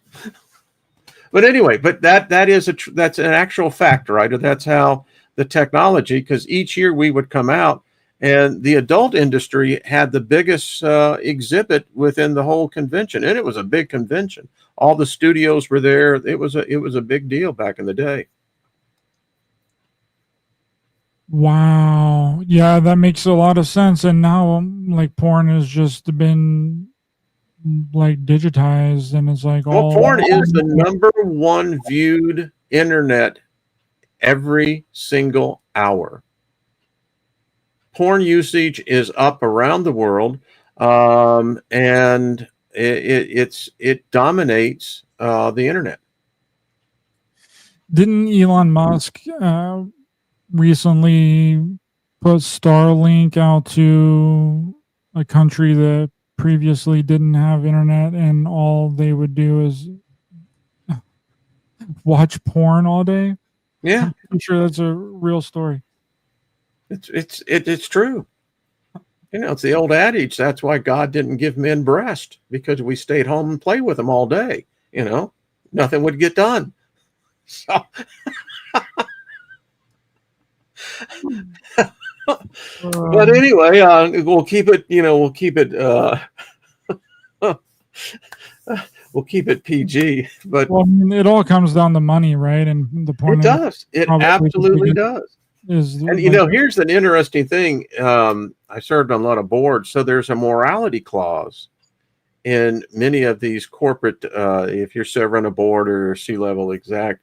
But anyway, that's an actual fact, right? That's how the technology, because each year we would come out and the adult industry had the biggest exhibit within the whole convention. And it was a big convention. All the studios were there. It was a big deal back in the day. Wow. Yeah, that makes a lot of sense. And now like porn has just been like digitized and it's like porn is the number one viewed internet every single hour. Porn usage is up around the world, and it dominates the internet. Didn't Elon Musk recently put Starlink out to a country that previously didn't have internet and all they would do is watch porn all day? Yeah, I'm sure that's a real story. It's true. It's the old adage. That's why God didn't give men breast, because we stayed home and played with them all day. Nothing would get done. So, but anyway, we'll keep it. We'll keep it PG. But well, I mean, it all comes down to money, right? And the porn. It does. It absolutely does. And here's an interesting thing. I served on a lot of boards, so there's a morality clause in many of these corporate. If you're serving a board or C-level exec,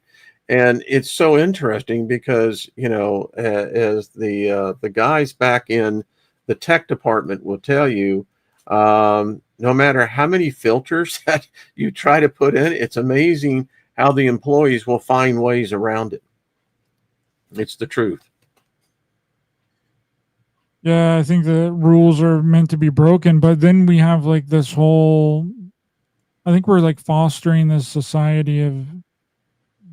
and it's so interesting because as the guys back in the tech department will tell you, No matter how many filters that you try to put in, it's amazing how the employees will find ways around it. It's the truth. Yeah, I think the rules are meant to be broken, but then we have like this whole, I think we're like fostering this society of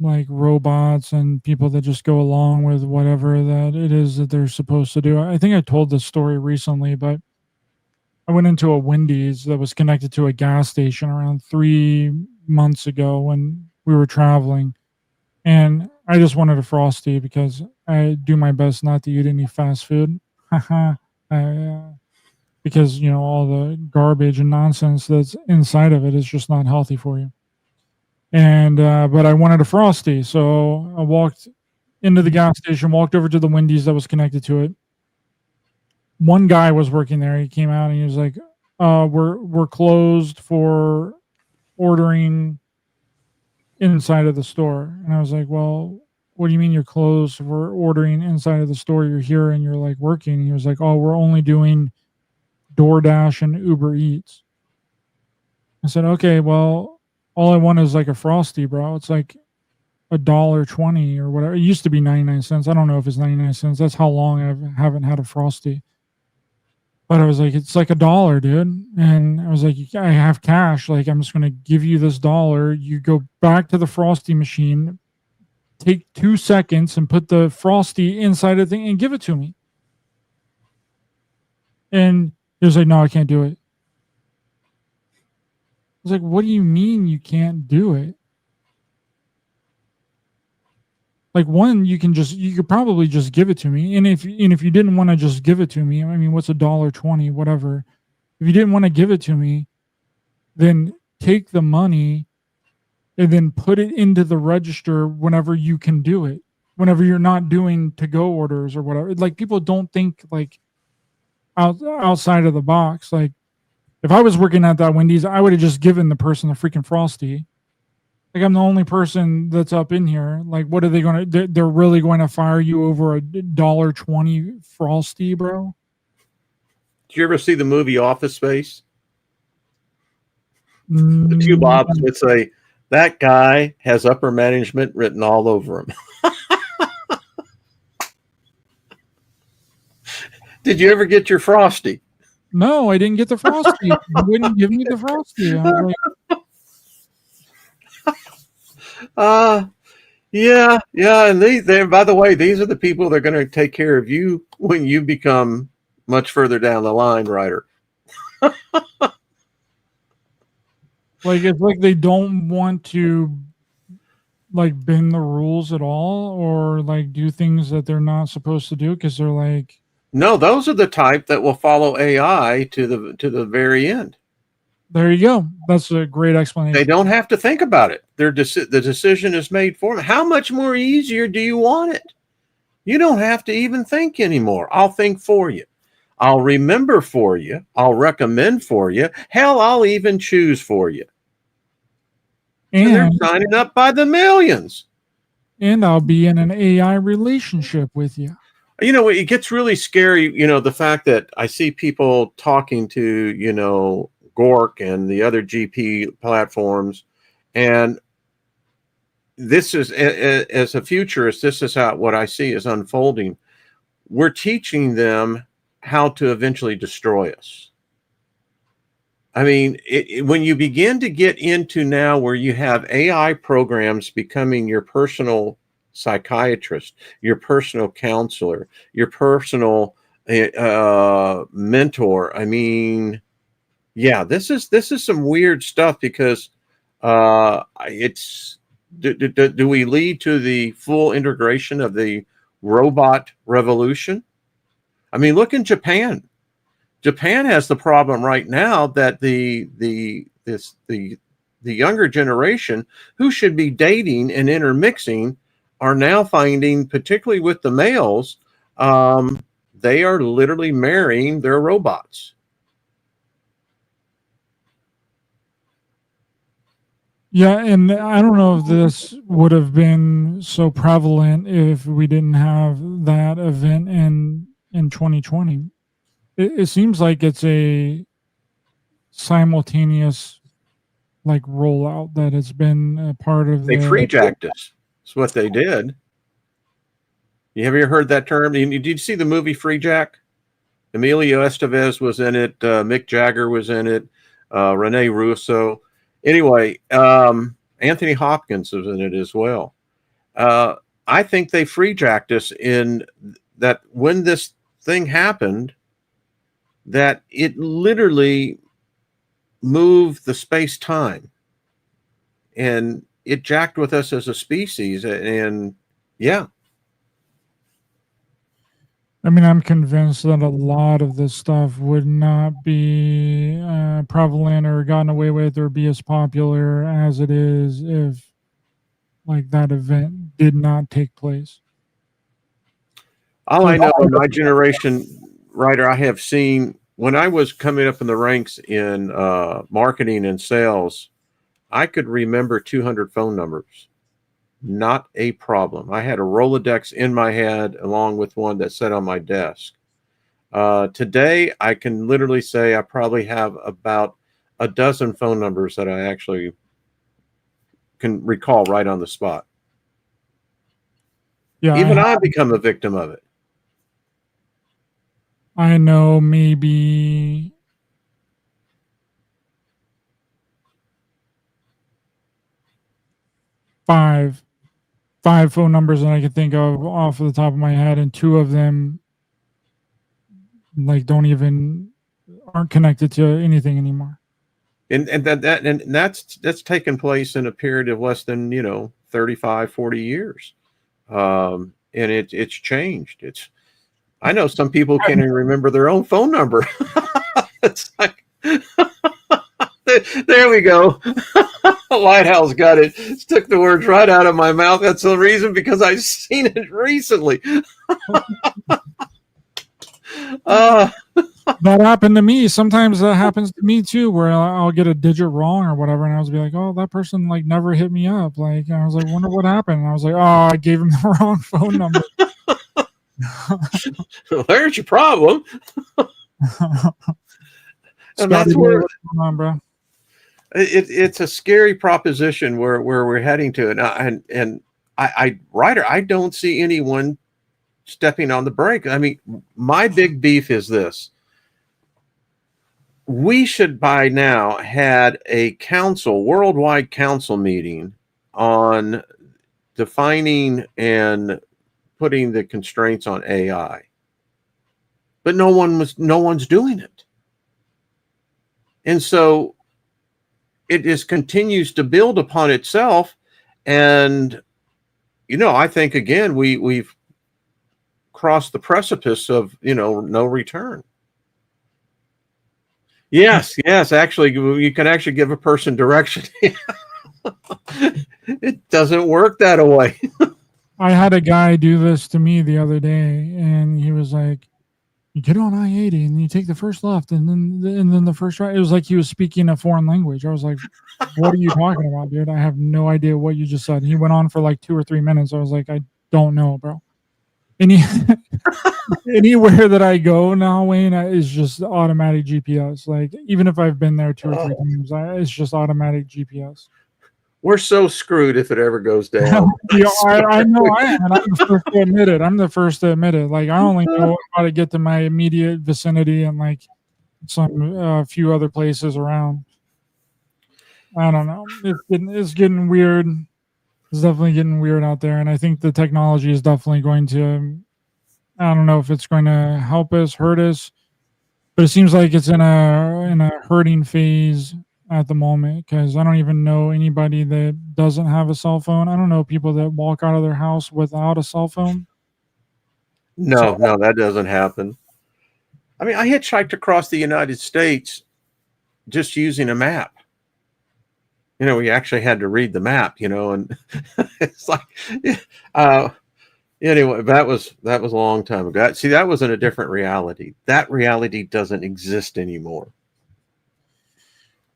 like robots and people that just go along with whatever that it is that they're supposed to do. I think I told this story recently, but I went into a Wendy's that was connected to a gas station around 3 months ago when we were traveling. And I just wanted a Frosty because I do my best not to eat any fast food. Haha. Because, you know, all the garbage and nonsense that's inside of it is just not healthy for you. And, but I wanted a Frosty. So I walked into the gas station, walked over to the Wendy's that was connected to it. One guy was working there. He came out and he was like, we're closed for ordering inside of the store. And I was like, well, what do you mean you're closed for ordering inside of the store? You're here and you're like working. And he was like, oh, we're only doing DoorDash and Uber Eats. I said, okay, well, all I want is like a Frosty, bro. It's like $1.20 or whatever. It used to be 99 cents. I don't know if it's 99 cents. That's how long I haven't had a Frosty. But I was like, it's like $1, dude. And I was like, I have cash. Like, I'm just going to give you this $1. You go back to the Frosty machine, take 2 seconds and put the Frosty inside of the thing and give it to me. And he was like, no, I can't do it. I was like, what do you mean you can't do it? Like, one, you could probably just give it to me. And if you didn't want to just give it to me, I mean, what's $1.20, whatever. If you didn't want to give it to me, then take the money and then put it into the register whenever you can do it. Whenever you're not doing to-go orders or whatever. Like, people don't think like outside of the box. Like, if I was working at that Wendy's, I would have just given the person the freaking Frosty. Like, I'm the only person that's up in here. Like, what are they going to? They're really going to fire you over a $1.20 Frosty, bro? Did you ever see the movie Office Space? The two Bobs would say, that guy has upper management written all over him. Did you ever get your Frosty? No, I didn't get the Frosty. You wouldn't give me the Frosty. I was like, yeah. And they, by the way, these are the people that are going to take care of you when you become much further down the line, Ryder. Like, it's like they don't want to like bend the rules at all or like do things that they're not supposed to do because they're like, no, those are the type that will follow AI to the very end. There you go. That's a great explanation. They don't have to think about it. The decision is made for them. How much more easier do you want it? You don't have to even think anymore. I'll think for you. I'll remember for you. I'll recommend for you. Hell, I'll even choose for you. And they're signing up by the millions. And I'll be in an AI relationship with you. You know, it gets really scary, you know, the fact that I see people talking to, you know, Gork and the other GP platforms. And this is, as a futurist, this is how what I see is unfolding. We're teaching them how to eventually destroy us. I mean, when you begin to get into now where you have AI programs becoming your personal psychiatrist, your personal counselor, your personal mentor. I mean, yeah, this is some weird stuff because it's do we lead to the full integration of the robot revolution? I mean, look in Japan. Japan has the problem right now that the younger generation who should be dating and intermixing are now finding, particularly with the males, they are literally marrying their robots. Yeah, and I don't know if this would have been so prevalent if we didn't have that event in 2020. It seems like it's a simultaneous like rollout that it's been a part of. They free jacked us. That's what they did. You have you heard that term? Did you see the movie Free Jack? Emilio Estevez was in it. Mick Jagger was in it. Rene Russo. Anyway, Anthony Hopkins was in it as well. I think they free jacked us in that when this thing happened, that it literally moved the space time, and it jacked with us as a species. And yeah. I mean, I'm convinced that a lot of this stuff would not be prevalent or gotten away with or be as popular as it is if like that event did not take place. All I know in my generation, Ryder, I have seen when I was coming up in the ranks in marketing and sales, I could remember 200 phone numbers. Not a problem. I had a Rolodex in my head along with one that sat on my desk. Today, I can literally say I probably have about a dozen phone numbers that I actually can recall right on the spot. Yeah, even I become a victim of it. I know maybe five phone numbers that I can think of off of the top of my head, and two of them like aren't connected to anything anymore. And that's taken place in a period of less than 35, 40 years. And it's changed. I know some people can't even remember their own phone number. It's like there we go. Lighthouse got it. Took the words right out of my mouth. That's the reason, because I've seen it recently. That happened to me. Sometimes that happens to me too, where I'll get a digit wrong or whatever, and I'll be like, "Oh, that person like never hit me up." Like I was like, "Wonder what happened?" And I was like, "Oh, I gave him the wrong phone number." Well, there's your problem. And that's where it's a scary proposition where we're heading to. And I Ryder, I don't see anyone stepping on the brake. I mean, my big beef is this. We should by now had a worldwide council meeting on defining and putting the constraints on AI. But no one's doing it. And so it just continues to build upon itself. And, I think, again, we've crossed the precipice of, no return. Yes. Actually, you can actually give a person direction. It doesn't work that way. I had a guy do this to me the other day, and he was like, "You get on I-80 and you take the first left, and then the first right." It was like he was speaking a foreign language. I was like, "What are you talking about, dude? I have no idea what you just said." And he went on for like 2 or 3 minutes. I was like, "I don't know, bro." Anywhere that I go now, Wayne, is just automatic GPS. Like even if I've been there 2 or 3 times, it's just automatic GPS. We're so screwed if it ever goes down. I know I am, and I'm the first to admit it. Like I only know how to get to my immediate vicinity and like some few other places around. I don't know. It's getting weird. It's definitely getting weird out there, and I think the technology is definitely going to. I don't know if it's going to help us, hurt us, but it seems like it's in a hurting phase at the moment, because I don't even know anybody that doesn't have a cell phone. I don't know people that walk out of their house without a cell phone. No, that doesn't happen. I mean, I hitchhiked across the United States just using a map. We actually had to read the map, and it's like, anyway, that was a long time ago. See, that was in a different reality. That reality doesn't exist anymore.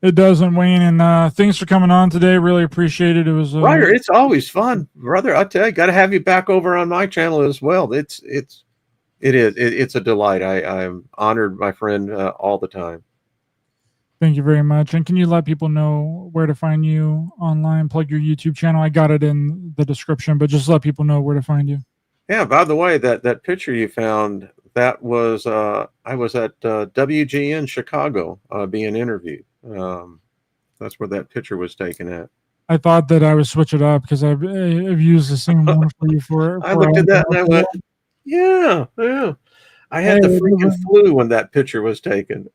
It doesn't, Wayne, and thanks for coming on today. Really appreciate it. It was Ryder, it's always fun, brother. I tell you, got to have you back over on my channel as well. It's a delight. I'm honored, my friend, all the time. Thank you very much. And can you let people know where to find you online? Plug your YouTube channel. I got it in the description, but just let people know where to find you. Yeah, by the way, that picture you found, that was I was at WGN Chicago being interviewed. That's where that picture was taken at. I thought that I would switch it up because I've used the same one for you for. I looked at that and I went, yeah. I had the freaking flu when that picture was taken.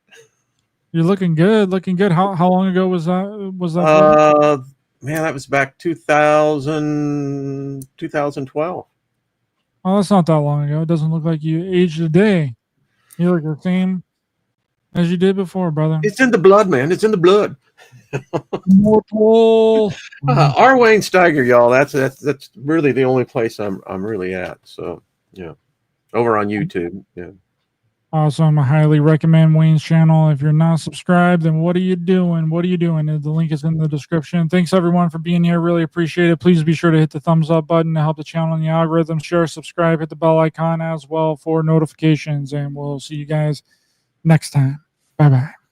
You're looking good, looking good. How long ago was that? Man, that was back 2012. Oh, that's not that long ago. It doesn't look like you aged a day. You look the same as you did before, brother. It's in the blood, man. It's in the blood. Immortal. R. Wayne Steiger, y'all. That's really the only place I'm really at. So yeah, over on YouTube. Yeah. Awesome. I highly recommend Wayne's channel. If you're not subscribed, then what are you doing? What are you doing? The link is in the description. Thanks everyone for being here. Really appreciate it. Please be sure to hit the thumbs up button to help the channel in the algorithm. Share, subscribe, hit the bell icon as well for notifications. And we'll see you guys next time. Bye-bye.